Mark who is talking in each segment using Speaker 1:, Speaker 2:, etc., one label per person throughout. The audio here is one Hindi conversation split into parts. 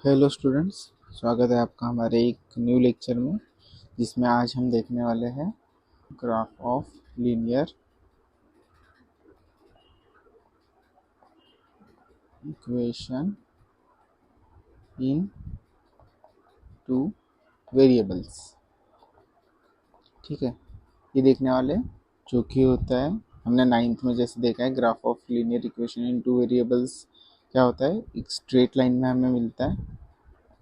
Speaker 1: हेलो स्टूडेंट्स, स्वागत है आपका हमारे एक न्यू लेक्चर में, जिसमें आज हम देखने वाले हैं graph of linear equation in two variables. ठीक है, ये देखने वाले जो कि होता है, हमने नाइन्थ में जैसे देखा है graph of linear equation in two variables क्या होता है। एक स्ट्रेट लाइन में हमें मिलता है,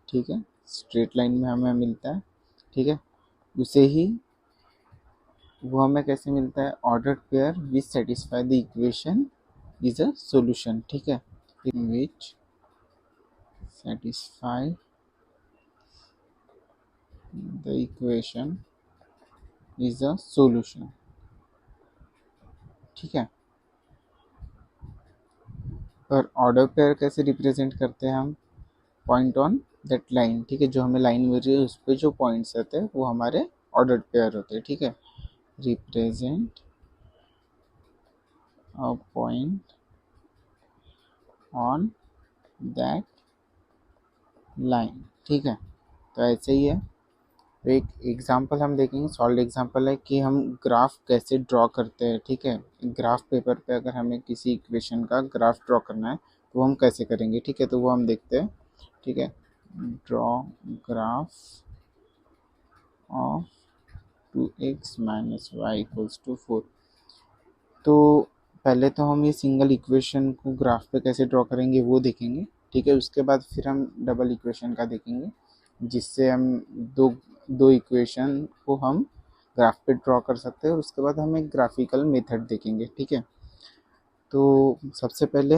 Speaker 1: ठीक है, स्ट्रेट लाइन में हमें मिलता है, ठीक है। उसे ही वो हमें कैसे मिलता है, ordered pair which satisfy the equation is a solution, ठीक है, इन विच satisfy the equation is a solution, ठीक है। और ऑर्डर पेयर कैसे रिप्रेजेंट करते हैं हम, पॉइंट ऑन दैट लाइन, ठीक है, जो हमें लाइन मिल रही है उस पर जो पॉइंट्स रहते हैं वो हमारे ऑर्डर पेयर होते हैं, ठीक है। Represent a point on that line, ठीक है। तो ऐसे ही है। तो एक एग्जांपल हम देखेंगे, सॉल्व एग्जांपल है कि हम ग्राफ कैसे ड्रॉ करते हैं, ठीक है। ग्राफ पेपर पे अगर हमें किसी इक्वेशन का ग्राफ ड्रॉ करना है तो हम कैसे करेंगे, ठीक है। तो वो हम देखते हैं, ठीक है। Draw graph of 2x minus y equals to 4। तो पहले तो हम ये सिंगल इक्वेशन को ग्राफ पे कैसे ड्रॉ करेंगे वो देखेंगे, ठीक है। उसके बाद फिर हम डबल इक्वेशन का देखेंगे, जिससे हम दो दो इक्वेशन को हम ग्राफ पे ड्रॉ कर सकते हैं। और उसके बाद हम एक ग्राफिकल मेथड देखेंगे, ठीक है। तो सबसे पहले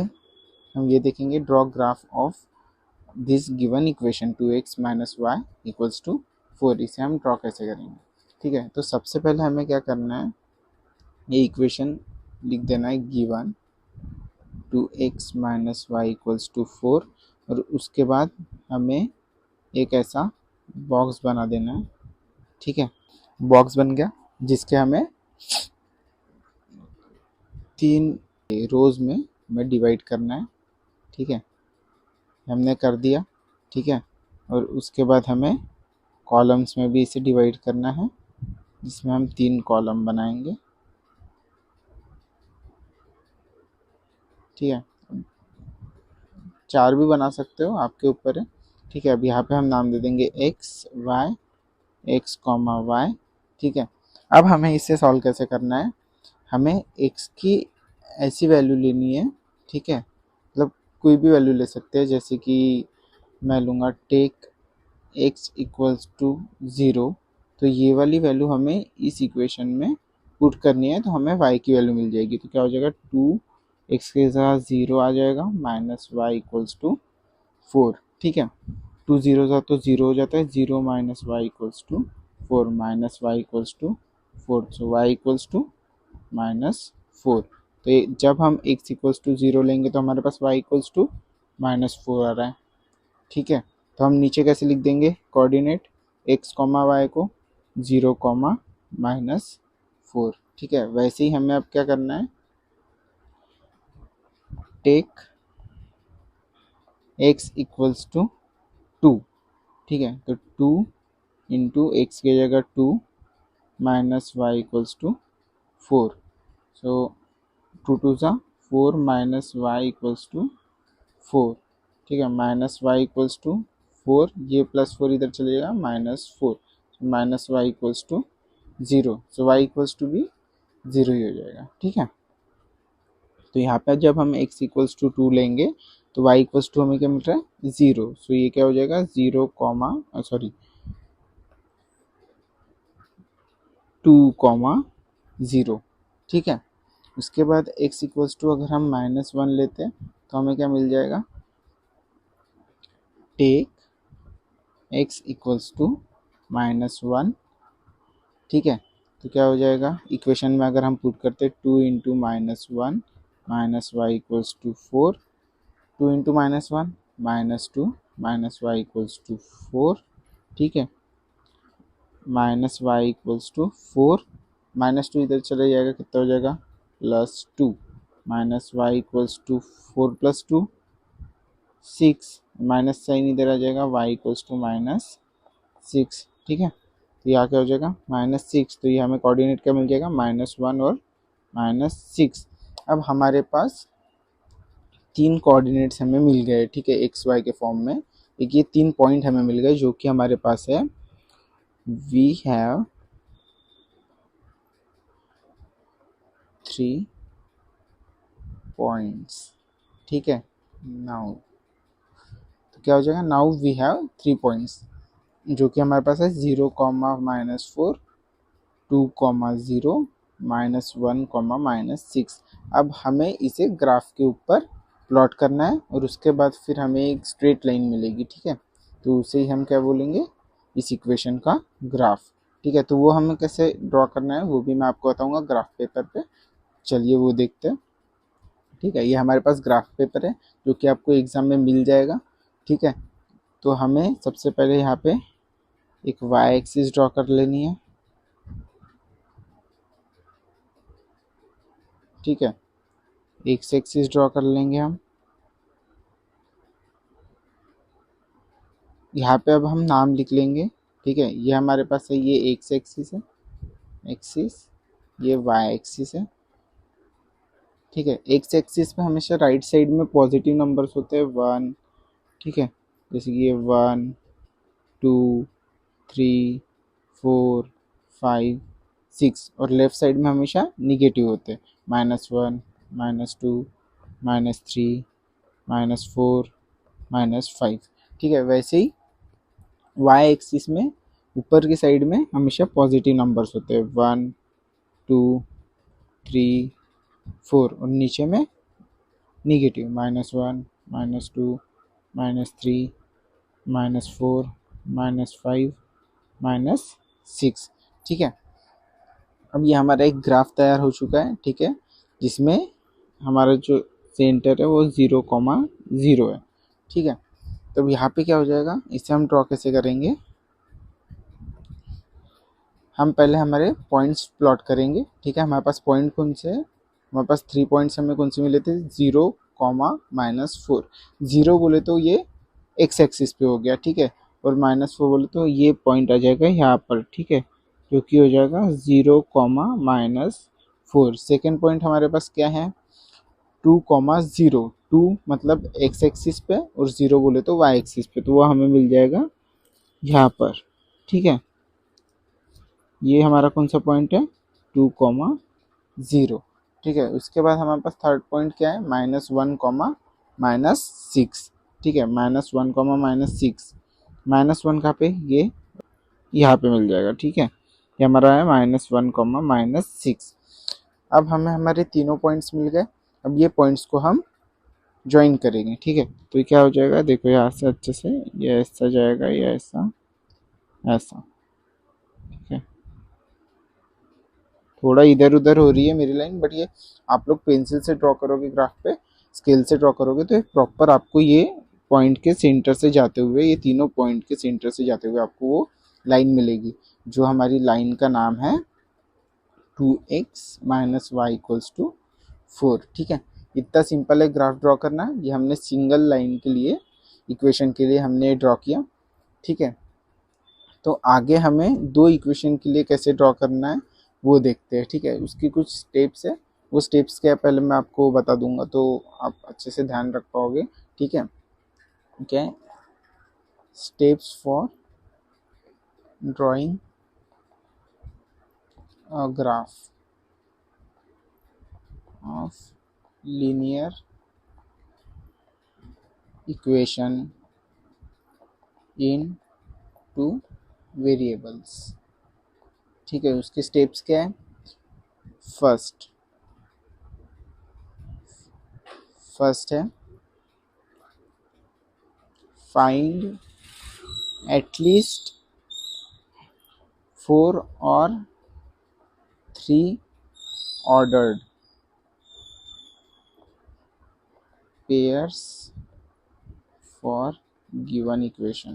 Speaker 1: हम ये देखेंगे, draw graph of this given equation 2x minus y equals to 4। इसे हम ड्रॉ कैसे करेंगे, ठीक है। तो सबसे पहले हमें क्या करना है, ये इक्वेशन लिख देना है, given 2x minus y equals to 4। और उसके बाद हमें एक ऐसा बॉक्स बना देना है, ठीक है। बॉक्स बन गया, जिसके हमें 3 रोज में डिवाइड करना है, ठीक है। हमने कर दिया, ठीक है। और उसके बाद हमें कॉलम्स में भी इसे डिवाइड करना है, जिसमें हम 3 कॉलम बनाएंगे, ठीक है। 4 भी बना सकते हो, आपके ऊपर है, ठीक है। अब यहाँ पे हम नाम दे देंगे x y, x comma y, ठीक है। अब हमें इसे सॉल्व कैसे करना है, हमें एक्स की ऐसी वैल्यू लेनी है, ठीक है। मतलब कोई भी वैल्यू ले सकते हैं, जैसे कि मैं लूँगा टेक एक्स इक्वल्स टू 0। तो ये वाली वैल्यू हमें इस इक्वेशन में पुट करनी है, तो हमें y की वैल्यू मिल जाएगी। तो क्या हो जाएगा, 2x के साथ 0 आ जाएगा, माइनस वाई इक्वल्स टू 4, ठीक है। 2 0 था तो 0 हो जाता है, 0 minus y equals to 4, minus y equals to 4, so y equals to -4। तो जब हम x इक्वल्स टू 0 लेंगे तो हमारे पास y इक्वल्स टू -4 आ रहा है, ठीक है। तो हम नीचे कैसे लिख देंगे, कोऑर्डिनेट x कॉमा वाई को 0 कॉमा -4, ठीक है। वैसे ही हमें अब क्या करना है, टेक x इक्वल्स टू 2, ठीक है। तो 2 इंटू एक्स की जगह 2 minus y equals to 4, so 2 टू सा 4 माइनस वाई इक्वल्स टू 4, ठीक है। माइनस वाई इक्वल्स टू 4, ये +4 इधर चले जाएगा, -4, minus y equals to 0, so y equals to भी 0 ही हो जाएगा, ठीक है। तो यहाँ पे जब हम x इक्वल्स टू 2 लेंगे तो y इक्वल्स टू हमें क्या मिल रहा है, 0, सो ये क्या हो जाएगा, 0 कॉमा 2 कॉमा 0, ठीक है। उसके बाद x इक्वल्स टू अगर हम -1 लेते हैं तो हमें क्या मिल जाएगा, टेक x इक्वल्स टू -1, ठीक है। तो क्या हो जाएगा, इक्वेशन में अगर हम पुट करते हैं 2 into -1 minus y equals to 4, 2 into -1 -2 minus y equals to 4, ठीक है। माइनस वाई इक्वल्स टू 4, -2 इधर चले जाएगा, कितना हो जाएगा, +2, minus y equals to 4 + 2, 6, minus sign इधर आ जाएगा, y इक्वल्स टू -6, ठीक है। तो यहाँ क्या हो जाएगा -6, तो ये हमें कोऑर्डिनेट क्या मिल जाएगा -1 और -6। अब हमारे पास 3 कोऑर्डिनेट्स हमें मिल गए, ठीक है, एक्स वाई के फॉर्म में। एक ये 3 पॉइंट हमें मिल गए जो कि हमारे पास है, वी हैव 3 पॉइंट्स, ठीक है। नाउ तो क्या हो जाएगा, नाउ वी हैव 3 पॉइंट्स जो कि हमारे पास है 0, -4, 2, 0, -1, -6। अब हमें इसे ग्राफ के ऊपर प्लॉट करना है और उसके बाद फिर हमें एक स्ट्रेट लाइन मिलेगी, ठीक है। तो उसे ही हम क्या बोलेंगे, इस इक्वेशन का ग्राफ, ठीक है। तो वो हमें कैसे ड्रॉ करना है वो भी मैं आपको बताऊंगा ग्राफ पेपर पे। चलिए वो देखते हैं, ठीक है। ये हमारे पास ग्राफ पेपर है जो कि आपको एग्जाम में मिल जाएगा, ठीक है। तो हमें सबसे पहले यहाँ पे एक वाई एक्सिस ड्रॉ कर लेनी है, ठीक है। एक्स एक्सिस ड्रॉ कर लेंगे हम। यहाँ पे अब हम नाम लिख लेंगे, ठीक है। ये हमारे पास है, ये एक्स एक्सिस है, एक्सिस, ये वाई एक्सिस है, ठीक है। एक्स एक्सिस पे हमेशा राइट साइड में पॉजिटिव नंबर्स होते हैं 1, ठीक है। जैसे कि ये 1, 2, 3, 4, 5, 6, और लेफ्ट साइड में हमेशा निगेटिव होते हैं, -1, -2, -3, -4, -5, ठीक है। वैसे ही वाई एक्सिस में ऊपर की साइड में हमेशा पॉजिटिव नंबर्स होते हैं 1, 2, 3, 4, और नीचे में निगेटिव -1, -2, -3, -4, -5, -6, ठीक है। अब ये हमारा एक ग्राफ तैयार हो चुका है, ठीक है, जिसमें हमारा जो सेंटर है वो 0, है, ठीक है। तो यहाँ पे क्या हो जाएगा, इसे हम ड्रॉ कैसे करेंगे, हम पहले हमारे पॉइंट्स प्लॉट करेंगे, ठीक है। हमारे पास पॉइंट कौन से है, हमारे पास 3 पॉइंट्स हमें कौन से मिले थे, 0, -4। 0 बोले तो ये एक्स एक्सिस पे हो गया, ठीक है, और -4 बोले तो ये पॉइंट आ जाएगा यहाँ पर, ठीक है, जो कि हो जाएगा 0, -4। सेकेंड पॉइंट हमारे पास क्या है, 2, 0। 2 मतलब एक्स एक्सिस पे और 0 बोले तो वाई एक्सिस पे, तो वो हमें मिल जाएगा यहाँ पर, ठीक है। ये हमारा कौन सा पॉइंट है, 2, 0, ठीक है। उसके बाद हमारे पास थर्ड पॉइंट क्या है, -1, -6, ठीक है। -1, -6, -1 कहाँ पे, ये यहाँ पे मिल जाएगा, ठीक है। ये हमारा है -1, -6। अब हमें हमारे तीनों पॉइंट्स मिल गए। अब ये पॉइंट्स को हम ज्वाइन करेंगे, ठीक है। तो ये क्या हो जाएगा, देखो यहाँ से अच्छे से ये ऐसा जाएगा, ये ऐसा, ऐसा, ठीक है। थोड़ा इधर उधर हो रही है मेरी लाइन, बट ये आप लोग पेंसिल से ड्रॉ करोगे, ग्राफ पे स्केल से ड्रॉ करोगे तो प्रॉपर आपको ये पॉइंट के सेंटर से जाते हुए, ये तीनों पॉइंट के सेंटर से जाते हुए आपको वो लाइन मिलेगी, जो हमारी लाइन का नाम है 2x - y = 4, ठीक है। इतना सिंपल है ग्राफ ड्रॉ करना। ये हमने सिंगल लाइन के लिए, इक्वेशन के लिए हमने ड्रॉ किया, ठीक है। तो आगे हमें 2 इक्वेशन के लिए कैसे ड्रॉ करना है वो देखते हैं, ठीक है। उसकी कुछ स्टेप्स है, वो स्टेप्स क्या है पहले मैं आपको बता दूंगा तो आप अच्छे से ध्यान रख पाओगे, ठीक है। क्या है, steps for drawing a graph of linear equation in 2 variables, ठीक है। उसके स्टेप्स क्या है, फर्स्ट है फाइंड एटलीस्ट 4 और 3 ordered pairs for given equation,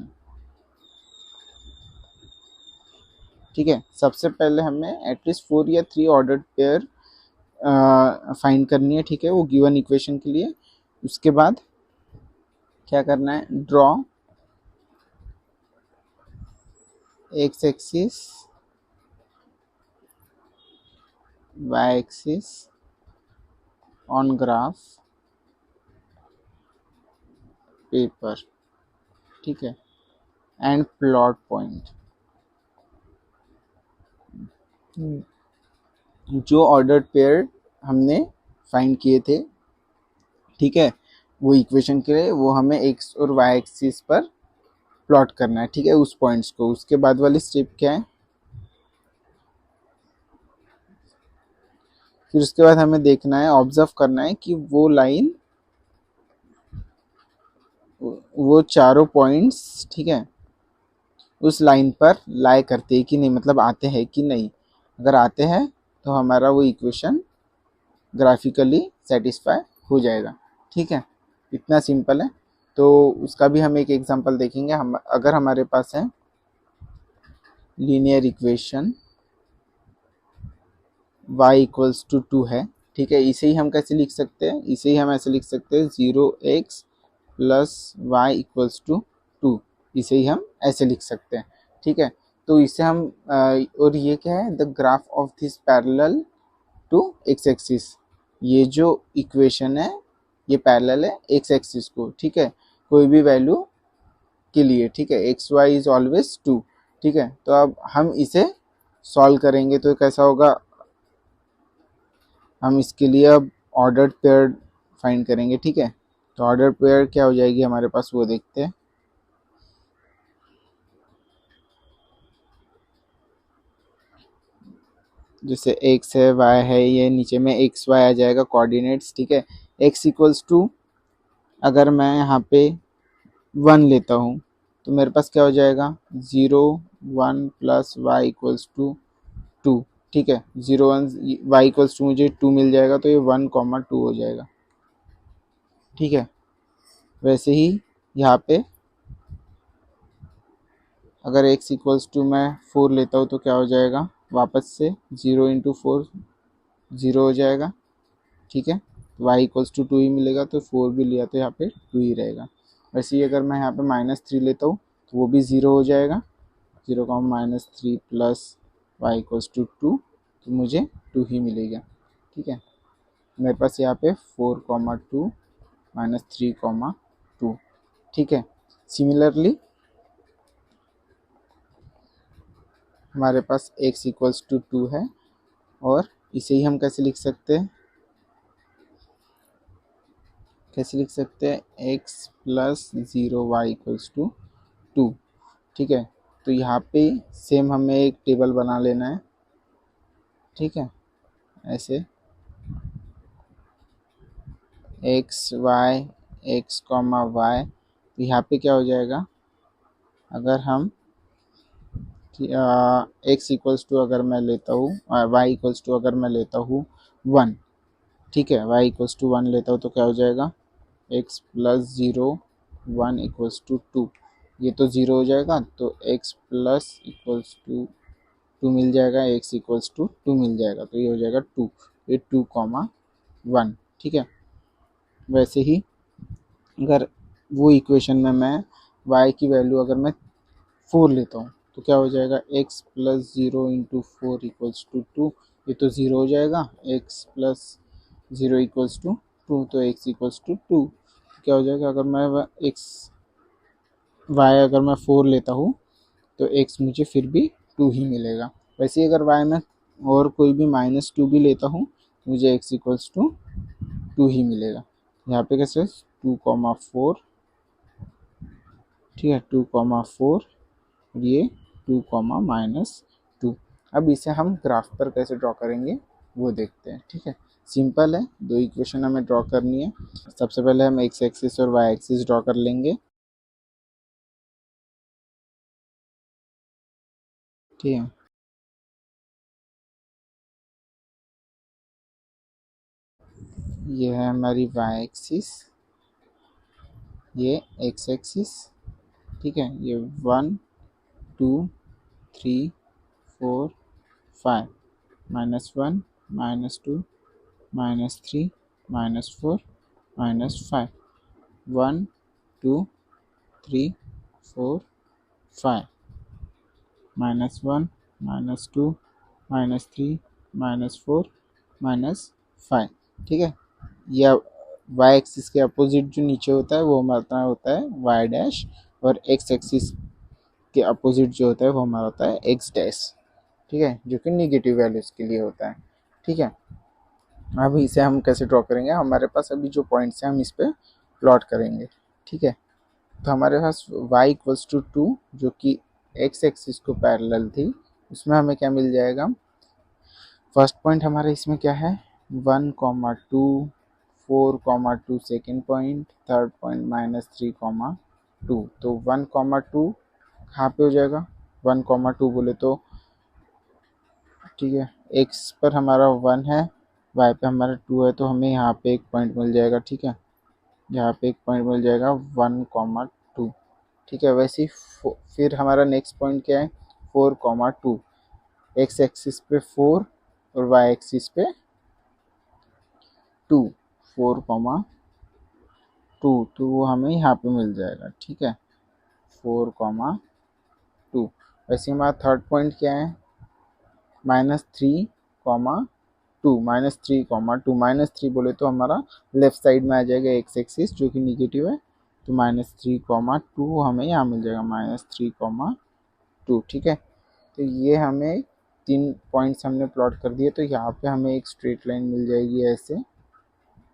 Speaker 1: ठीक है। सबसे पहले हमें एटलीस्ट 4 या 3 ऑर्डर्ड पेयर फाइंड करनी है, ठीक है, वो गिवन इक्वेशन के लिए। उसके बाद क्या करना है, draw x axis y axis on graph paper, ठीक है, एंड प्लॉट पॉइंट। जो ऑर्डर्ड पेयर हमने फाइंड किए थे, ठीक है, वो इक्वेशन के लिए वो हमें एक्स और वाई एक्सिस पर प्लॉट करना है, ठीक है, उस पॉइंट्स को। उसके बाद वाली स्टेप क्या है, फिर उसके बाद हमें देखना है, ऑब्जर्व करना है कि वो लाइन, वो चारों पॉइंट्स, ठीक है, उस लाइन पर लाई करते हैं कि नहीं, मतलब आते हैं कि नहीं। अगर आते हैं तो हमारा वो इक्वेशन ग्राफिकली सेटिस्फाई हो जाएगा, ठीक है, इतना सिंपल है। तो उसका भी हम एक एग्जांपल देखेंगे। हम अगर हमारे पास है linear equation y equals to 2 है, ठीक है, इसे ही हम कैसे लिख सकते हैं, इसे ही हम ऐसे लिख सकते हैं 0x plus y equals to 2, इसे ही हम ऐसे लिख सकते हैं, ठीक है। तो इसे हम और ये क्या है, the graph of this parallel to x axis, ये जो इक्वेशन है ये पैरेलल है एक्स एक्सिस को, ठीक है, कोई भी वैल्यू के लिए, ठीक है, एक्स वाई इज ऑलवेज 2, ठीक है। तो अब हम इसे सॉल्व करेंगे तो कैसा होगा, हम इसके लिए अब ऑर्डर्ड पेयर फाइंड करेंगे, ठीक है। तो ऑर्डर्ड पेयर क्या हो जाएगी हमारे पास, वो देखते हैं। जैसे एक्स है वाई है, ये नीचे में एक्स वाई आ जाएगा कोऑर्डिनेट्स, ठीक है। एक्स इक्वल्स टू, अगर मैं यहाँ पे 1 लेता हूँ तो मेरे पास क्या हो जाएगा, 0 1 प्लस वाई इक्वल्स टू 2, ठीक है, 0 1 वाई इक्वल्स टू, मुझे 2 मिल जाएगा, तो ये 1 2 हो जाएगा, ठीक है। वैसे ही यहाँ पे अगर x इक्वल्स टू मैं 4 लेता हूँ तो क्या हो जाएगा, वापस से 0 इंटू 4 0 हो जाएगा, ठीक है। y इक्वल्स टू 2 ही मिलेगा, तो 4 भी लिया तो यहाँ पे 2 ही रहेगा। वैसे ही अगर मैं यहाँ पे -3 लेता हूँ तो वो भी 0 हो जाएगा, 0 -3 प्लस वाई इक्वल्स टू 2, तो मुझे 2 ही मिलेगा, ठीक है। मेरे पास यहाँ पे 4 2 -3 2, ठीक है। सिमिलरली हमारे पास x इक्वल्स टू 2 है, और इसे ही हम कैसे लिख सकते हैं, x plus 0 y equals to 2, ठीक है। तो यहाँ पे सेम हमें एक टेबल बना लेना है, ठीक है, ऐसे x y x comma y. तो यहाँ पे क्या हो जाएगा, अगर हम x इक्वल्स टू अगर मैं लेता हूँ, y इक्वल्स टू अगर मैं लेता हूँ 1, ठीक है, y इक्वल्स टू 1 लेता हूँ तो क्या हो जाएगा, x प्लस 0 1 इक्वल्स टू 2, ये तो 0 हो जाएगा, तो x प्लस इक्वल्स टू 2 मिल जाएगा, x इक्वल्स टू 2 मिल जाएगा, तो ये हो जाएगा 2, ये 2 1, ठीक है। वैसे ही अगर वो इक्वेशन में मैं y की वैल्यू अगर मैं 4 लेता हूँ तो क्या हो जाएगा, x plus 0 into 4 equals to 2, ये तो 0 हो जाएगा, x प्लस 0 इक्वल्स टू 2, तो x इक्वल्स टू 2, क्या हो जाएगा, अगर मैं x y अगर मैं 4 लेता हूँ तो x मुझे फिर भी 2 ही मिलेगा। वैसे ही अगर y में और कोई भी -2 भी लेता हूँ मुझे x इक्वल्स टू 2 ही मिलेगा। यहाँ पे कैसे 2 4, ठीक है, 2 4, ये 2 -2। अब इसे हम ग्राफ पर कैसे ड्रॉ करेंगे वो देखते हैं, ठीक है। सिंपल है, दो इक्वेशन हमें ड्रॉ करनी है। सबसे पहले हम एक्स एक्सिस और वाई एक्सिस ड्रॉ कर लेंगे, ठीक है। ये है हमारी वाई एक्सिस, ये एक्स एक्सिस, ठीक है। ये 1 2 3 4 5, -1 -2 -3 -4 -5, 1 2 3 4 5 -1 -2 -3 -4 -5। ठीक है, या वाई एक्सिस के अपोजिट जो नीचे होता है वो हमारा होता है वाई डैश, और एक्स एक्सिस के अपोजिट जो होता है वो हमारा होता है एक्स डैश। ठीक है, जो कि निगेटिव वैल्यूज के लिए होता है। ठीक है, अब इसे हम कैसे ड्रॉ करेंगे, हमारे पास अभी जो पॉइंट्स हैं हम इस पे प्लॉट करेंगे। ठीक है, तो हमारे पास y इक्वल्स टू 2 जो कि x एक्सिस को पैरेलल थी, उसमें हमें क्या मिल जाएगा। फर्स्ट पॉइंट हमारे इसमें क्या है 1,2, 4,2 सेकेंड पॉइंट, थर्ड पॉइंट -3,2। तो 1,2 कहाँ पे हो जाएगा, 1,2 बोले तो ठीक है, x पर हमारा 1 है, y पे हमारा 2 है, तो हमें यहाँ पे एक पॉइंट मिल जाएगा। ठीक है, यहाँ पे एक पॉइंट मिल जाएगा 1,2। ठीक है, वैसे ही फिर हमारा नेक्स्ट पॉइंट क्या है 4,2, एक्स एक्सिस पे 4 और वाई एक्सिस पे 2, 4,2, तो वो हमें यहाँ पे मिल जाएगा। ठीक है, 4,2। वैसे हमारा थर्ड पॉइंट क्या है -3,2, -3,2 बोले तो हमारा लेफ्ट साइड में आ जाएगा एक्स एक्सिस जो कि निगेटिव है, तो -3,2 हमें यहाँ मिल जाएगा -3,2। ठीक है, तो ये हमें 3 पॉइंट्स हमने प्लॉट कर दिए, तो यहाँ पे हमें एक स्ट्रेट लाइन मिल जाएगी ऐसे।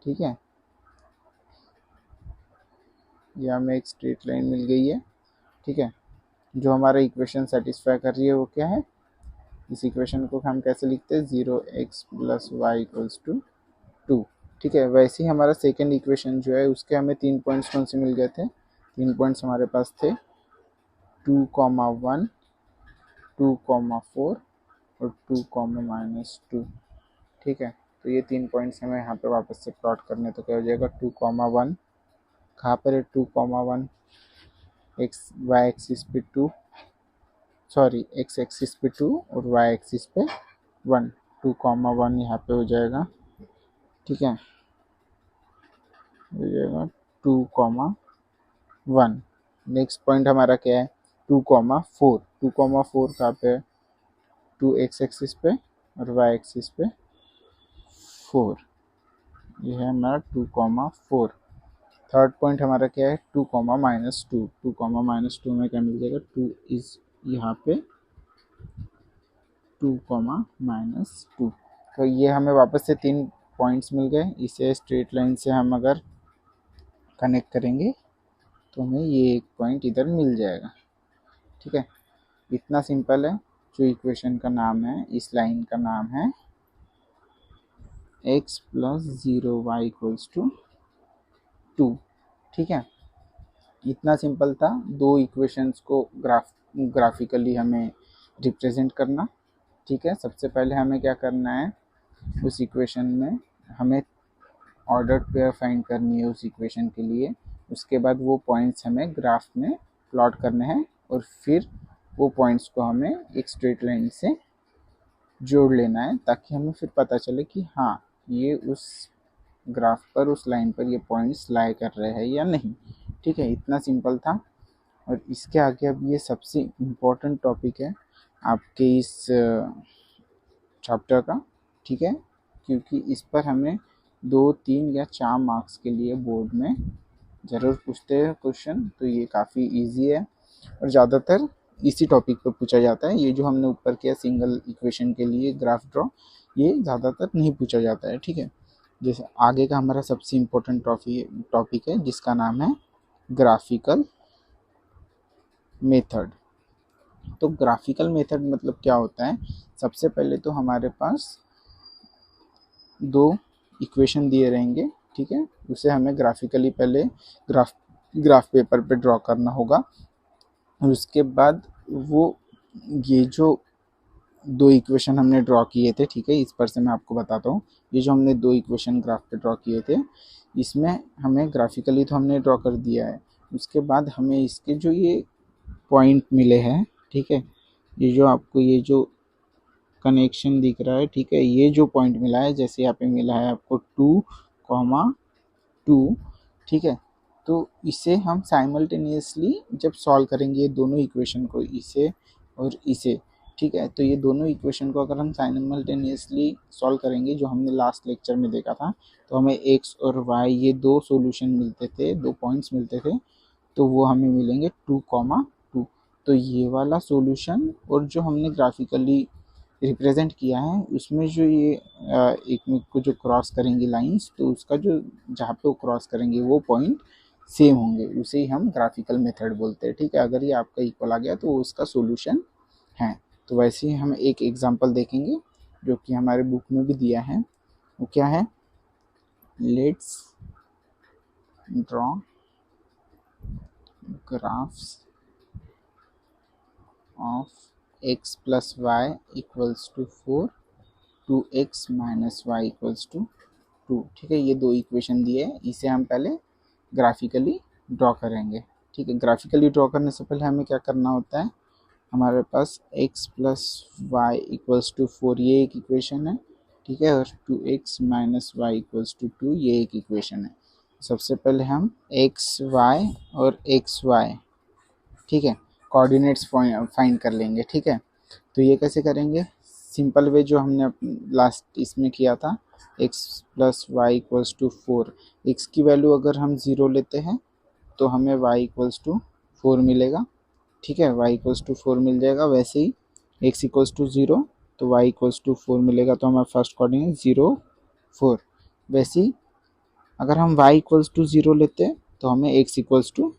Speaker 1: ठीक है, ये हमें एक स्ट्रेट लाइन मिल गई है। ठीक है, जो हमारा इक्वेशन सेटिस्फाई कर रही है वो क्या है, इस इक्वेशन को हम कैसे लिखते हैं 0x + y = 2। ठीक है, वैसे ही हमारा सेकेंड इक्वेशन जो है उसके हमें 3 पॉइंट्स कौन से मिल गए थे, 3 पॉइंट्स हमारे पास थे 2,1, 2,4 और 2,-2। ठीक है, तो ये 3 पॉइंट्स हमें यहाँ पे वापस से प्लॉट करने, तो क्या हो जाएगा 2,1 कहाँ पर है 2,1 एक्स वाई एक्सिस पे 2, सॉरी एक्स एक्सिस पे 2 और वाई एक्सिस पे 1, 2,1 यहाँ पे हो जाएगा। ठीक है, हो जाएगा 2,1। नेक्स्ट पॉइंट हमारा क्या है 2,4, 2,4 कहाँ पे है 2 एक्स एक्सिस पे और वाई एक्सिस पे 4, ये है हमारा 2,4। थर्ड पॉइंट हमारा क्या है 2,-2, 2,-2 में क्या मिल जाएगा 2 इज यहाँ पे 2,-2। तो ये हमें वापस से 3 पॉइंट्स मिल गए, इसे स्ट्रेट लाइन से हम अगर कनेक्ट करेंगे तो हमें ये एक पॉइंट इधर मिल जाएगा। ठीक है, इतना सिंपल है। जो इक्वेशन का नाम है, इस लाइन का नाम है x + 0y = 2। ठीक है, इतना सिंपल था दो इक्वेशंस को ग्राफिकली हमें रिप्रेजेंट करना। ठीक है, सबसे पहले हमें क्या करना है, उस इक्वेशन में हमें ऑर्डर्ड पेयर फाइंड करनी है उस इक्वेशन के लिए। उसके बाद वो पॉइंट्स हमें ग्राफ में प्लॉट करने हैं और फिर वो पॉइंट्स को हमें एक स्ट्रेट लाइन से जोड़ लेना है, ताकि हमें फिर पता चले कि हाँ ये उस ग्राफ पर, उस लाइन पर ये पॉइंट्स लाई कर रहे हैं या नहीं। ठीक है, इतना सिंपल था। और इसके आगे अब ये सबसे इम्पोर्टेंट टॉपिक है आपके इस चैप्टर का। ठीक है, क्योंकि इस पर हमें 2, 3 या 4 मार्क्स के लिए बोर्ड में ज़रूर पूछते हैं क्वेश्चन, तो ये काफ़ी इजी है और ज़्यादातर इसी टॉपिक पर पूछा जाता है। ये जो हमने ऊपर किया सिंगल इक्वेशन के लिए ग्राफ ड्रॉ, ये ज़्यादातर नहीं पूछा जाता है। ठीक है, जैसे आगे का हमारा सबसे इम्पोर्टेंट टॉपिक है जिसका नाम है ग्राफिकल मेथड। तो ग्राफिकल मेथड मतलब क्या होता है, सबसे पहले तो हमारे पास 2 इक्वेशन दिए रहेंगे। ठीक है, उसे हमें ग्राफिकली पहले ग्राफ पेपर पे ड्रॉ करना होगा, और उसके बाद वो ये जो 2 इक्वेशन हमने ड्रॉ किए थे, ठीक है, इस पर से मैं आपको बताता हूँ। ये जो हमने 2 इक्वेशन ग्राफ पे ड्रॉ किए थे, इसमें हमें ग्राफिकली तो हमने ड्रॉ कर दिया है, उसके बाद हमें इसके जो ये पॉइंट मिले हैं, ठीक है, ये जो आपको ये जो कनेक्शन दिख रहा है, ठीक है, ये जो पॉइंट मिला है, जैसे यहाँ पे मिला है आपको 2,2, ठीक है, तो इसे हम साइमल्टेनियसली जब सॉल्व करेंगे दोनों इक्वेशन को, इसे और इसे, ठीक है, तो ये दोनों इक्वेशन को अगर हम साइमल्टेनियसली सॉल्व करेंगे जो हमने लास्ट लेक्चर में देखा था, तो हमें एक्स और वाई ये दो सॉल्यूशन मिलते थे, दो पॉइंट्स मिलते थे, तो वो हमें मिलेंगे 2,2। तो ये वाला सॉल्यूशन और जो हमने ग्राफिकली रिप्रेजेंट किया है उसमें जो ये एक को जो क्रॉस करेंगे लाइंस, तो उसका जो जहाँ पे वो क्रॉस करेंगे वो पॉइंट सेम होंगे, उसे ही हम ग्राफिकल मेथड बोलते हैं, ठीक है। अगर ये आपका इक्वल आ गया तो वो उसका सॉल्यूशन है। तो वैसे ही हम एक एग्जांपल देखेंगे जो कि हमारे बुक में भी दिया है। वो क्या है, let's draw graphs of x plus y equals to 4, 2x minus y equals to 2, ठीक है। ये दो इक्वेशन दिए हैं, इसे हम पहले ग्राफिकली ड्रॉ करेंगे, ठीक है। ग्राफिकली ड्रॉ करने से पहले हमें क्या करना होता है, हमारे पास x plus y equals to 4 ये एक इक्वेशन है, ठीक है, और 2x minus y equals to 2 ये एक इक्वेशन है। सबसे पहले हम एक्स वाई और एक्स वाई, ठीक है, कोऑर्डिनेट्स फाइंड कर लेंगे, ठीक है। तो ये कैसे करेंगे, सिंपल वे जो हमने लास्ट इसमें किया था, x plus y equals to 4, x की वैल्यू अगर हम 0 लेते हैं तो हमें y इक्वल्स टू 4 मिलेगा, ठीक है, y इक्वल्स टू 4 मिल जाएगा। वैसे ही x इक्वल्स टू 0 तो y इक्वल्स टू 4 मिलेगा, तो हमारा फर्स्ट कोऑर्डिनेट 0 4। वैसे ही अगर हम y इक्वल्स टू 0 लेते हैं तो हमें x इक्वल्स टू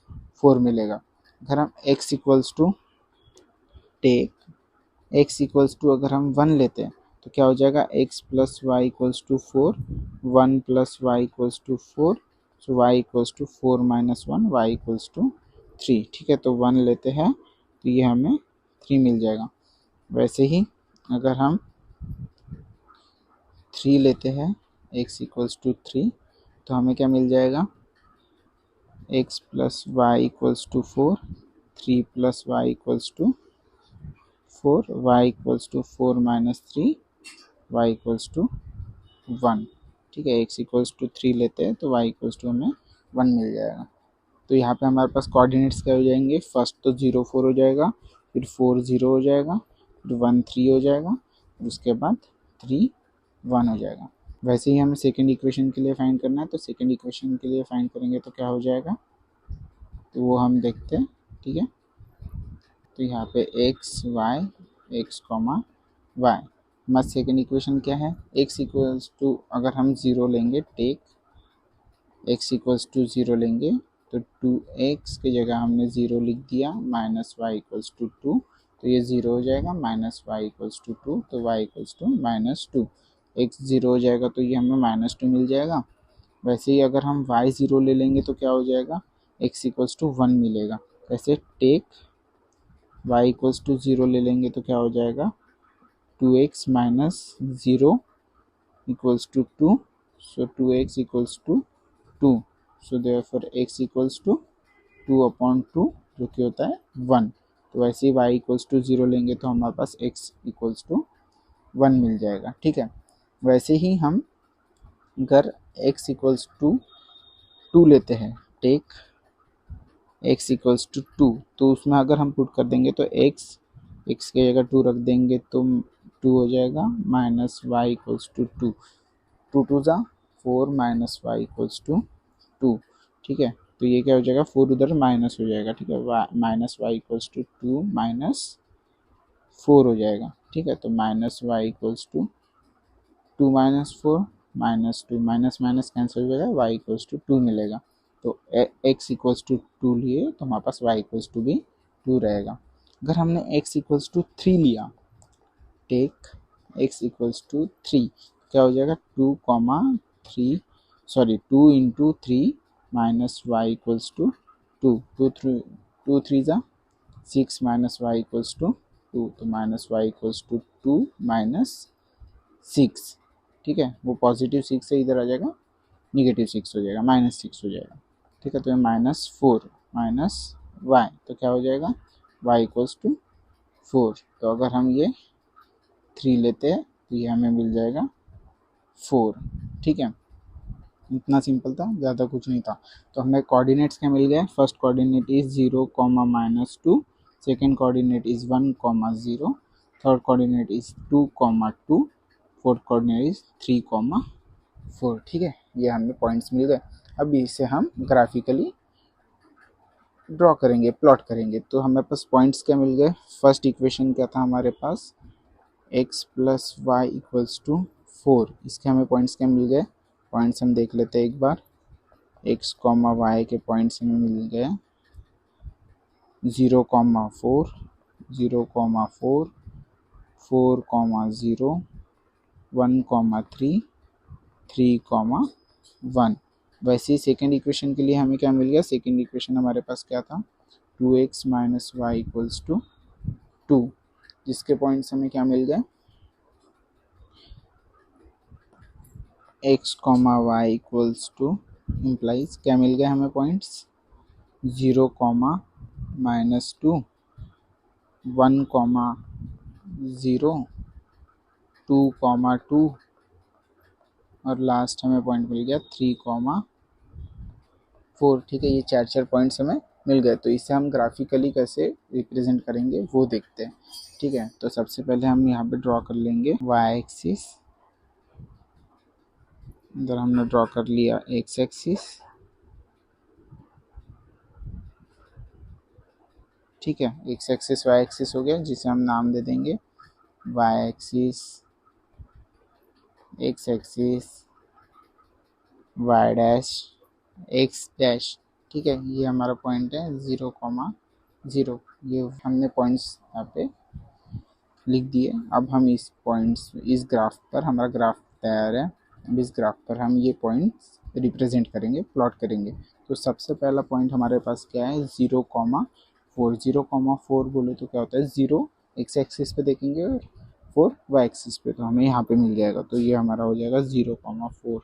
Speaker 1: 4 मिलेगा। अगर हम x equals to take x equals to अगर हम 1 लेते हैं तो क्या हो जाएगा, x plus y equals to 4, 1 plus y equals to 4, so y equals to 4 minus 1, y equals to 3, ठीक है। तो 1 लेते हैं तो ये हमें 3 मिल जाएगा। वैसे ही अगर हम 3 लेते हैं, x इक्वल्स टू 3, तो हमें क्या मिल जाएगा, x plus y equals to 4, 3 plus y equals to 4, y equals to 4 minus 3, y equals to 1, ठीक है। x इक्वल्स टू 3 लेते हैं तो y इक्वल्स टू हमें 1 मिल जाएगा। तो यहाँ पे हमारे पास कोऑर्डिनेट्स क्या हो जाएंगे, फर्स्ट तो 0 4 हो जाएगा, फिर 4 0 हो जाएगा, फिर 1 3 हो जाएगा, और उसके बाद 3 1 हो जाएगा। वैसे ही हमें सेकेंड इक्वेशन के लिए फाइंड करना है, तो सेकेंड इक्वेशन के लिए फाइंड करेंगे तो क्या हो जाएगा, तो वो हम देखते हैं, ठीक है। तो यहाँ पे x y x comma y, हमारा सेकेंड इक्वेशन क्या है, x इक्वल्स टू अगर हम 0 लेंगे, टेक x इक्वल्स टू 0 लेंगे तो 2x की जगह हमने 0 लिख दिया, माइनस वाई इक्वल्स टू 2, तो ये 0 हो जाएगा, माइनस वाई इक्वल्स टू 2, तो y equals to minus 2, x 0 हो जाएगा तो ये हमें माइनस 2 मिल जाएगा। वैसे ही अगर हम y 0 ले लेंगे तो क्या हो जाएगा, x इक्वल्स टू 1 मिलेगा। वैसे टेक y इक्वल्स टू 0 ले लेंगे तो क्या हो जाएगा, 2x minus 0 equals to 2, so 2x equals to 2, so therefore x equals to 2 upon 2 जो कि होता है 1। तो वैसे ही y equals to 0 लेंगे तो हमारे पास x equals to 1 मिल जाएगा, ठीक है। वैसे ही हम अगर x equals to 2 लेते हैं, टेक x equals to 2, तो उसमें अगर हम पुट कर देंगे तो x की जगह 2 रख देंगे तो 2 हो जाएगा, माइनस वाई इक्वल्स टू 2, 2 2 ज़ा 4 माइनस वाई इक्वल्स टू 2, ठीक है। तो ये क्या हो जाएगा, 4 उधर माइनस हो जाएगा, ठीक है, minus y equals to 2 minus 4 हो जाएगा, ठीक है। तो minus y equals to 2 minus 4 minus 2, minus minus cancel हो जाएगा, वाई इक्वल्स टू 2 मिलेगा। तो x इक्वल्स टू 2 लिए तो हमारे पास y इक्वल्स टू भी 2 रहेगा। अगर हमने x इक्वल्स टू 3 लिया, टेक x इक्वल्स टू 3, क्या हो जाएगा, 2 comma 3, sorry 2 into 3 minus y equals to 2, 2 3 ज़ा 6 माइनस वाई इक्वल्स टू 2, तो minus y equals to 2 minus 6, ठीक है। वो पॉजिटिव 6 से इधर आ जाएगा, निगेटिव 6 हो जाएगा, माइनस 6 हो जाएगा, ठीक है। तो ये माइनस 4 माइनस वाई, तो क्या हो जाएगा, वाई इक्वल्स टू 4। तो अगर हम ये 3 लेते हैं तो ये हमें मिल जाएगा 4, ठीक है। इतना सिंपल था, ज़्यादा कुछ नहीं था। तो हमें कोऑर्डिनेट्स क्या मिल गए, first coordinate is 0, -2, second coordinate is 1, 0, third coordinate is 2, 2, fourth coordinate is 3, 4। ठीक है, ये हमें पॉइंट्स मिल गए। अब इसे हम ग्राफिकली ड्रॉ करेंगे, प्लॉट करेंगे। तो हमें पास पॉइंट्स क्या मिल गए, फर्स्ट इक्वेशन क्या था हमारे पास, x + y = 4, इसके हमें पॉइंट्स क्या मिल गए, पॉइंट्स हम देख लेते हैं एक बार। x, y के पॉइंट्स हमें मिल गए 0, 4, 0, 4, 4, 0, 1, 3, 3, 1। वैसे ही सेकेंड इक्वेशन के लिए हमें क्या मिल गया, सेकेंड इक्वेशन हमारे पास क्या था, 2x - y = 2, जिसके पॉइंट्स हमें क्या मिल गए, x, y = इम्प्लाइज क्या मिल गए हमें पॉइंट्स, 0, -2, 1, 0, 2, 2 और लास्ट हमें पॉइंट मिल गया 3, 4। ठीक है, ये चार पॉइंट्स हमें मिल गए। तो इसे हम ग्राफिकली कैसे रिप्रेजेंट करेंगे वो देखते हैं। ठीक है, तो सबसे पहले हम यहाँ पे ड्रॉ कर लेंगे y एक्सिस, इधर हमने ड्रॉ कर लिया x एक्सिस। ठीक है, x एक्सिस y एक्सिस हो गया, जिसे हम नाम दे देंगे y axis, x axis, y dash, x dash. ठीक है, ये हमारा पॉइंट है 0, 0। ये हमने पॉइंट्स यहाँ पे लिख दिए। अब हम इस पॉइंट्स, इस ग्राफ पर, हमारा ग्राफ तैयार है। अब इस ग्राफ पर हम ये पॉइंट्स रिप्रेजेंट करेंगे, प्लॉट करेंगे। तो सबसे पहला पॉइंट हमारे पास क्या है, 0, 4। 0, 4 बोले तो क्या होता है, 0 एक्स एक्सिस पे देखेंगे और 4 वाई एक्सिस पे, तो हमें यहाँ पे मिल जाएगा। तो ये हमारा हो जाएगा 0, 4,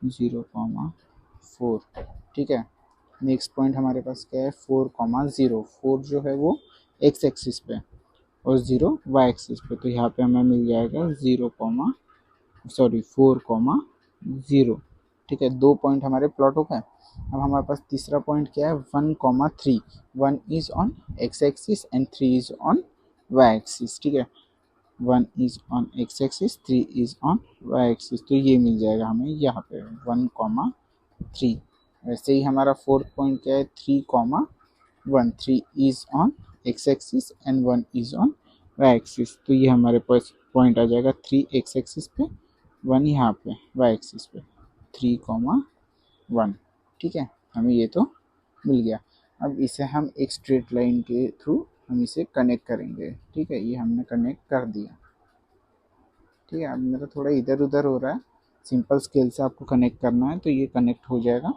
Speaker 1: 0, 4। ठीक है, नेक्स्ट पॉइंट हमारे पास क्या है, 4, 0। 4 जो है वो एक्स एक्सिस पे और 0 वाई एक्सिस पे, तो यहाँ पे हमें मिल जाएगा 0, 4, 0। ठीक है, 2 पॉइंट हमारे प्लॉट हो गए। अब हमारे पास तीसरा पॉइंट क्या है, 1, 3। 1 is on x axis and 3 is on y axis. ठीक है, 1 is on x axis, 3 is on y axis, तो ये मिल जाएगा हमें यहाँ पे 1, 3। वैसे ही हमारा फोर्थ पॉइंट क्या है, 3, 1। 3 is on x axis and 1 is on y axis, तो ये हमारे पास पॉइंट आ जाएगा 3 एक्स एक्सिस पे, 1 यहाँ पे वाई एक्सिस पे, 3, 1। ठीक है, हमें ये तो मिल गया। अब इसे हम एक स्ट्रेट लाइन के थ्रू हम इसे कनेक्ट करेंगे। ठीक है, ये हमने कनेक्ट कर दिया। ठीक है, अब मेरा थोड़ा इधर उधर हो रहा है, सिंपल स्केल से आपको कनेक्ट करना है तो ये कनेक्ट हो जाएगा।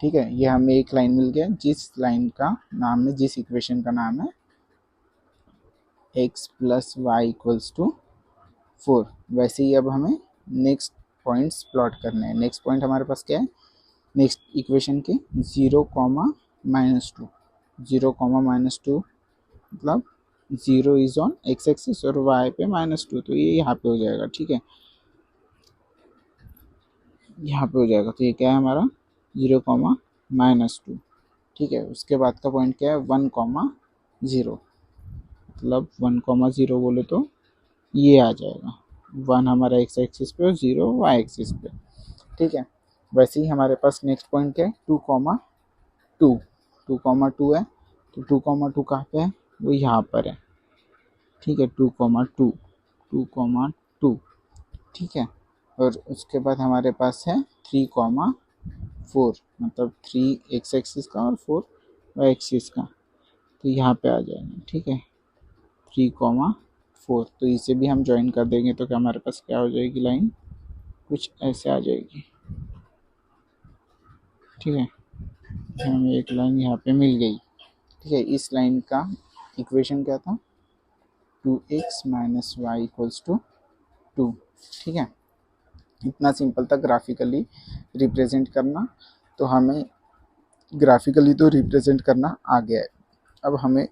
Speaker 1: ठीक है, ये हमें एक लाइन मिल गया, जिस लाइन का नाम है, जिस इक्वेशन का नाम है x + y = 4। वैसे ही अब हमें नेक्स्ट पॉइंट्स प्लॉट करने हैं। नेक्स्ट पॉइंट हमारे पास क्या है, नेक्स्ट इक्वेशन के 0, -2। 0, -2 मतलब 0 इज ऑन एक्स एक्सिस और y पे -2, तो ये यहाँ पे हो जाएगा। ठीक है, यहाँ पे हो जाएगा। तो ये क्या है हमारा 0, -2। ठीक है, उसके बाद का पॉइंट क्या है, 1, 0। मतलब 1, 0 बोले तो ये आ जाएगा, 1 हमारा एक्स एक्सिस पे और 0 वाई एक्सिस पे। ठीक है, वैसे ही हमारे पास नेक्स्ट पॉइंट क्या है, 2, 2। 2, 2 है, तो 2, 2 कहाँ पे है, वो यहाँ पर है। ठीक है, 2, 2, 2, 2। ठीक है, और उसके बाद हमारे पास है 3, 4, मतलब 3 एक्स एक्सिस का और 4 वाई एक्सिस का, तो यहाँ पे आ जाएगा। ठीक है, 3, 4, तो इसे भी हम ज्वाइन कर देंगे तो क्या हमारे पास क्या हो जाएगी, लाइन कुछ ऐसे आ जाएगी। ठीक है, हमें एक लाइन यहाँ पे मिल गई। ठीक है, इस लाइन का इक्वेशन क्या था, 2x - y = 2। ठीक है, इतना सिंपल था ग्राफिकली रिप्रेजेंट करना। तो हमें ग्राफिकली तो रिप्रेजेंट करना आ गया है। अब हमें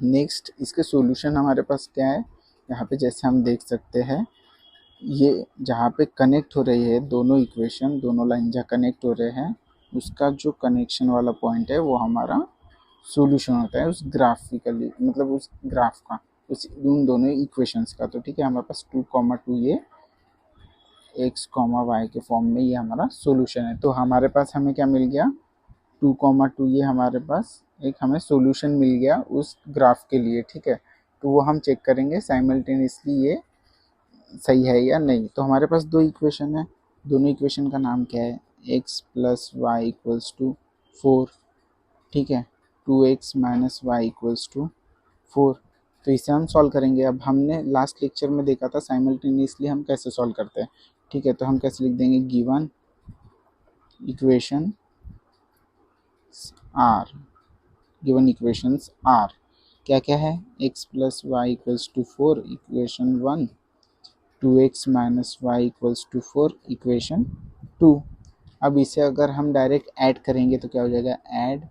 Speaker 1: नेक्स्ट इसके सॉल्यूशन हमारे पास क्या है, यहाँ पे जैसे हम देख सकते हैं ये जहाँ पे कनेक्ट हो रही है दोनों इक्वेशन, दोनों लाइन जहाँ कनेक्ट हो रहे हैं, उसका जो कनेक्शन वाला पॉइंट है वो हमारा सॉल्यूशन होता है उस ग्राफिकली, मतलब उस ग्राफ का, उस उन दोनों इक्वेशंस का। तो ठीक है, हमारे पास 2,2 ये x, y के फॉर्म में ये हमारा सॉल्यूशन है। तो हमारे पास हमें क्या मिल गया, 2,2 ये हमारे पास एक हमें सॉल्यूशन मिल गया उस ग्राफ के लिए। ठीक है, तो वो हम चेक करेंगे साइमल्टेनियसली ये सही है या नहीं। तो हमारे पास दो इक्वेशन है, दोनों इक्वेशन का नाम क्या है, x plus y equals to 4। ठीक है, 2x minus y equals to 4। तो इसे हम सॉल्व करेंगे। अब हमने लास्ट लेक्चर में देखा था साइमल्टेनियसली हम कैसे सॉल्व करते हैं। ठीक है, तो हम कैसे लिख देंगे, given equation are, given equations are क्या क्या है, x plus y equals to 4 equation 1, 2x minus y equals to 4 equation 2। अब इसे अगर हम डायरेक्ट ऐड करेंगे तो क्या हो जाएगा, ऐड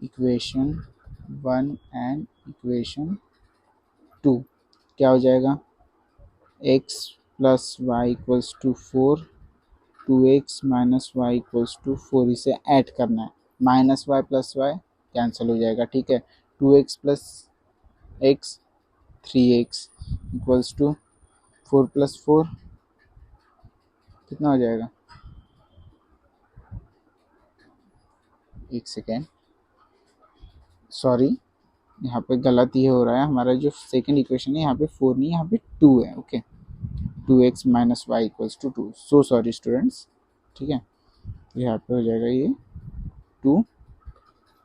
Speaker 1: इक्वेशन 1 एंड इक्वेशन 2 क्या हो जाएगा, x plus y equals to 4, 2x minus y equals to 4, इसे ऐड करना है, minus y plus y cancel हो जाएगा। ठीक है, 2x plus x 3x equals to 4 plus 4 कितना हो जाएगा, एक सेकेंड, सॉरी यहाँ पे गलत ये हो रहा है, हमारा जो सेकंड इक्वेशन है यहाँ पे 4 नहीं, यहाँ पे 2 है। Okay, 2x minus y equals to 2, so sorry students. ठीक है, तो यहाँ पे हो जाएगा ये 2,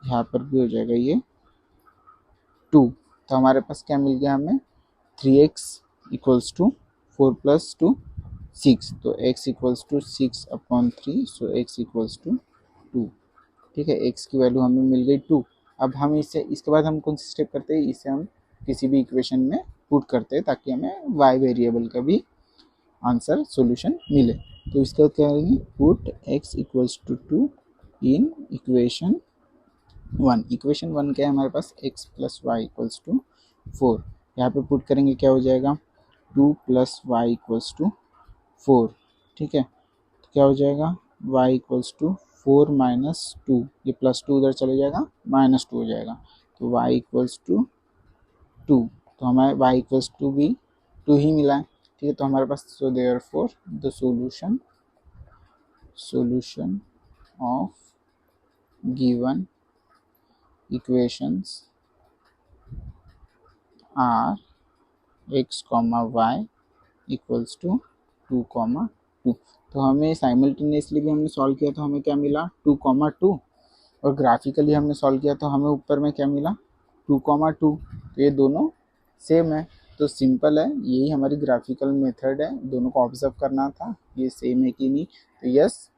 Speaker 1: यहाँ पर भी हो जाएगा ये 2। तो हमारे पास क्या मिल गया हमें, 3x इक्वल्स टू 4 प्लस 2 6, तो x equals to 6/3, so x equals to 2। ठीक है, x की वैल्यू हमें मिल गई 2। अब हम इसे, इसके बाद हम कौन सी स्टेप करते हैं, इसे हम किसी भी इक्वेशन में पुट करते हैं ताकि हमें y वेरिएबल का भी आंसर सॉल्यूशन मिले। तो इसके बाद क्या करेंगे, put x equals to 2 in equation 1। Equation 1 क्या है हमारे पास, x plus y equals to 4, यहाँ पे पुट करेंगे क्या हो जाएगा, 2 प्लस वाई इक्वल्स टू 4। ठीक है, तो क्या हो जाएगा, y इक्वल्स टू 4 माइनस 2, ये प्लस 2 उधर चले जाएगा, माइनस 2 हो जाएगा, तो y इक्वल्स टू 2। तो हमारे y इक्वल्स टू भी 2 ही मिला है। ठीक है, तो हमारे पास, so therefore the solution of given equations are x, y equals to 2, 2। तो हमें साइमल्टेनियसली भी हमने सॉल्व किया तो हमें क्या मिला, 2, 2, और ग्राफिकली हमने सॉल्व किया तो हमें ऊपर में क्या मिला, 2, 2। तो ये दोनों सेम है, तो सिंपल है, यही हमारी ग्राफिकल मेथड है, दोनों को ऑब्जर्व करना था ये सेम है कि नहीं। तो yes,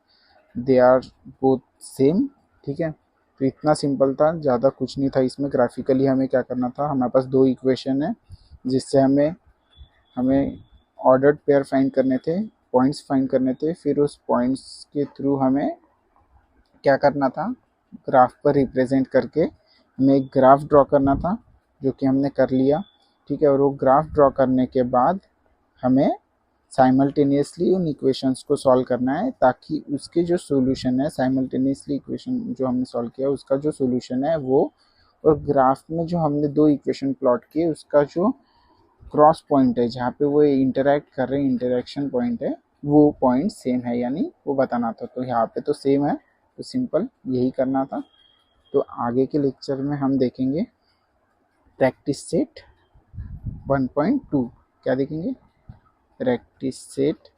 Speaker 1: they are both same. ठीक है, तो इतना सिंपल था, ज़्यादा कुछ नहीं था इसमें। ग्राफिकली हमें क्या करना था, हमारे पास दो इक्वेशन है जिससे हमें ऑर्डर्ड पेयर फाइंड करने थे, पॉइंट्स फाइंड करने थे, फिर उस पॉइंट्स के थ्रू हमें क्या करना था, ग्राफ पर रिप्रेजेंट करके हमें एक ग्राफ ड्रॉ करना था, जो कि हमने कर लिया। ठीक है, और वो ग्राफ ड्रॉ करने के बाद हमें साइमल्टेनियसली उन इक्वेशंस को सॉल्व करना है ताकि उसके जो सॉल्यूशन है, साइमल्टेनियसली इक्वेशन जो हमने सॉल्व किया उसका जो सॉल्यूशन है वो, और ग्राफ में जो हमने दो इक्वेशन प्लॉट किए उसका जो क्रॉस पॉइंट है जहाँ पे वो इंटरैक्ट कर रहे हैं, इंटरेक्शन पॉइंट है, वो पॉइंट सेम है या नहीं वो बताना था। तो यहाँ पे तो सेम है, तो सिंपल यही करना था। तो आगे के लेक्चर में हम देखेंगे प्रैक्टिस सेट 1.2, क्या देखेंगे, प्रैक्टिस सेट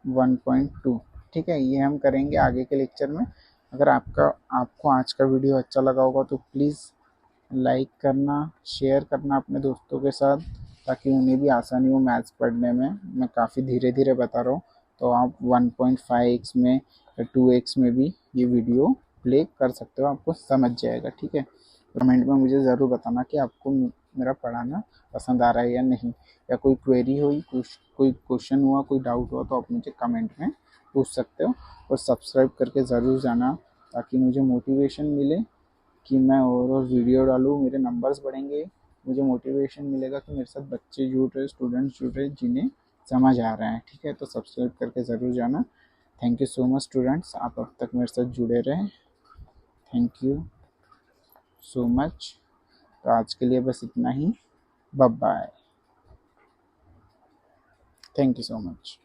Speaker 1: 1.2। ठीक है, ये हम करेंगे आगे के लेक्चर में। अगर आपको आज का वीडियो अच्छा लगा होगा तो प्लीज़ लाइक करना, शेयर करना अपने दोस्तों के साथ, ताकि उन्हें भी आसानी हो मैथ्स पढ़ने में। मैं काफ़ी धीरे धीरे बता रहा हूँ, तो आप 1.5x में या 2x में भी ये वीडियो प्ले कर सकते हो, आपको समझ जाएगा। ठीक है, कमेंट में मुझे ज़रूर बताना कि आपको मेरा पढ़ाना पसंद आ रहा है या नहीं, या कोई क्वेरी हुई, कोई क्वेश्चन हुआ, कोई डाउट हुआ तो आप मुझे कमेंट में पूछ सकते हो। और सब्सक्राइब करके ज़रूर जाना ताकि मुझे मोटिवेशन मिले कि मैं और वीडियो डालूँ, मेरे नंबर्स बढ़ेंगे, मुझे मोटिवेशन मिलेगा कि मेरे साथ बच्चे जुड़ रहे, स्टूडेंट्स जुड़ रहे जिन्हें समझ आ रहा है, ठीक है। तो सब्सक्राइब करके ज़रूर जाना। Thank you so much students, आप अब तक मेरे साथ जुड़े रहे, थैंक यू सो मच। तो आज के लिए बस इतना ही, bye bye, thank you so much.